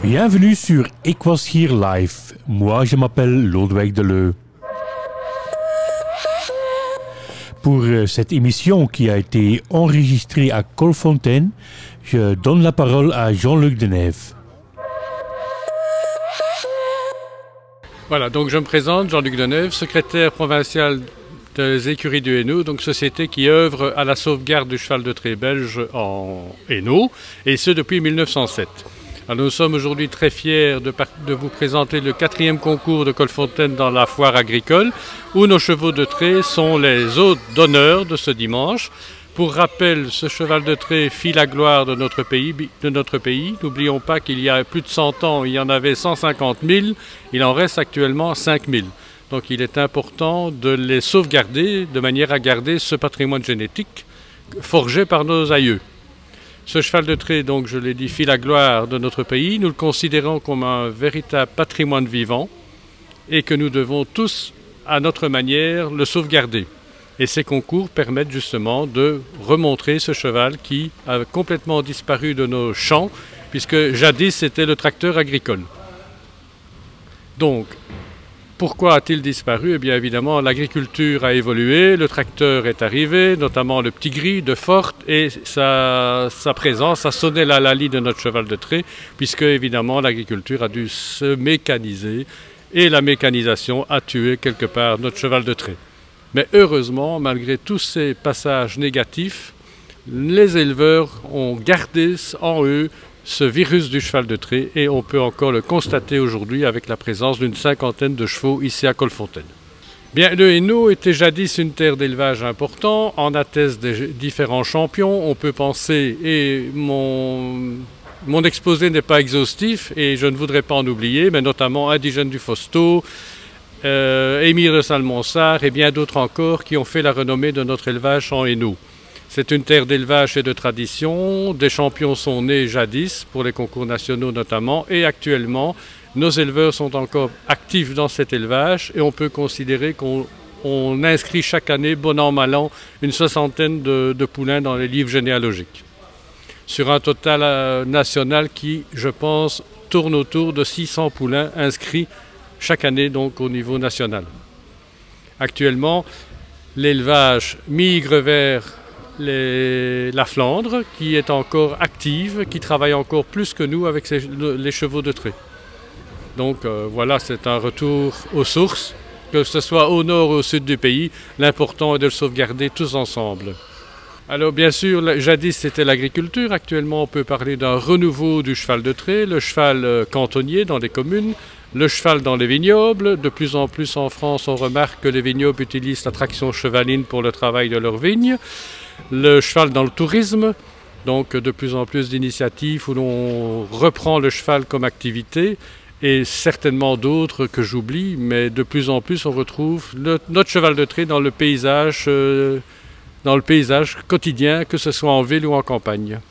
Bienvenue sur Ik Was Hier Live. Moi, je m'appelle Lodewijk Deleu. Pour cette émission qui a été enregistrée à Kolfontein, je donne la parole à Jean-Luc Denève. Voilà, donc je me présente, Jean-Luc Denève, secrétaire provincial des écuries du Hainaut, donc société qui œuvre à la sauvegarde du cheval de trait belge en Hainaut, et ce depuis 1907. Alors nous sommes aujourd'hui très fiers de vous présenter le 4e concours de Kolfontein dans la foire agricole, où nos chevaux de trait sont les hôtes d'honneur de ce dimanche. Pour rappel, ce cheval de trait fit la gloire de notre pays. N'oublions pas qu'il y a plus de 100 ans, il y en avait 150 000, il en reste actuellement 5 000. Donc il est important de les sauvegarder de manière à garder ce patrimoine génétique forgé par nos aïeux. Ce cheval de trait, donc je l'ai dit, fit la gloire de notre pays. Nous le considérons comme un véritable patrimoine vivant et que nous devons tous, à notre manière, le sauvegarder. Et ces concours permettent justement de remontrer ce cheval qui a complètement disparu de nos champs, puisque jadis c'était le tracteur agricole. Donc, pourquoi a-t-il disparu? Eh bien évidemment, l'agriculture a évolué, le tracteur est arrivé, notamment le petit gris de Ford, et sa présence a sonné la lalie de notre cheval de trait, puisque évidemment l'agriculture a dû se mécaniser, et la mécanisation a tué quelque part notre cheval de trait. Mais heureusement, malgré tous ces passages négatifs, les éleveurs ont gardé en eux ce virus du cheval de trait et on peut encore le constater aujourd'hui avec la présence d'une 50aine de chevaux ici à Kolfontein. Bien, le Hainaut était jadis une terre d'élevage important, en attestent des différents champions. On peut penser, et mon exposé n'est pas exhaustif et je ne voudrais pas en oublier, mais notamment Indigène du Fausto, Émir de Salmonsard et bien d'autres encore qui ont fait la renommée de notre élevage en Hainaut. C'est une terre d'élevage et de tradition, des champions sont nés jadis, pour les concours nationaux notamment, et actuellement, nos éleveurs sont encore actifs dans cet élevage et on peut considérer qu'on inscrit chaque année, bon an, mal an, une 60aine de poulains dans les livres généalogiques. Sur un total national qui, je pense, tourne autour de 600 poulains inscrits chaque année donc au niveau national. Actuellement, l'élevage migre vers la Flandre, qui est encore active, qui travaille encore plus que nous avec les chevaux de trait. Donc voilà, c'est un retour aux sources, que ce soit au nord ou au sud du pays, l'important est de le sauvegarder tous ensemble. Alors bien sûr, jadis c'était l'agriculture, actuellement on peut parler d'un renouveau du cheval de trait, le cheval cantonnier dans les communes, le cheval dans les vignobles. De plus en plus en France, on remarque que les vignobles utilisent la traction chevaline pour le travail de leurs vignes. Le cheval dans le tourisme, donc de plus en plus d'initiatives où l'on reprend le cheval comme activité et certainement d'autres que j'oublie, mais de plus en plus on retrouve notre cheval de trait dans le paysage quotidien, que ce soit en ville ou en campagne.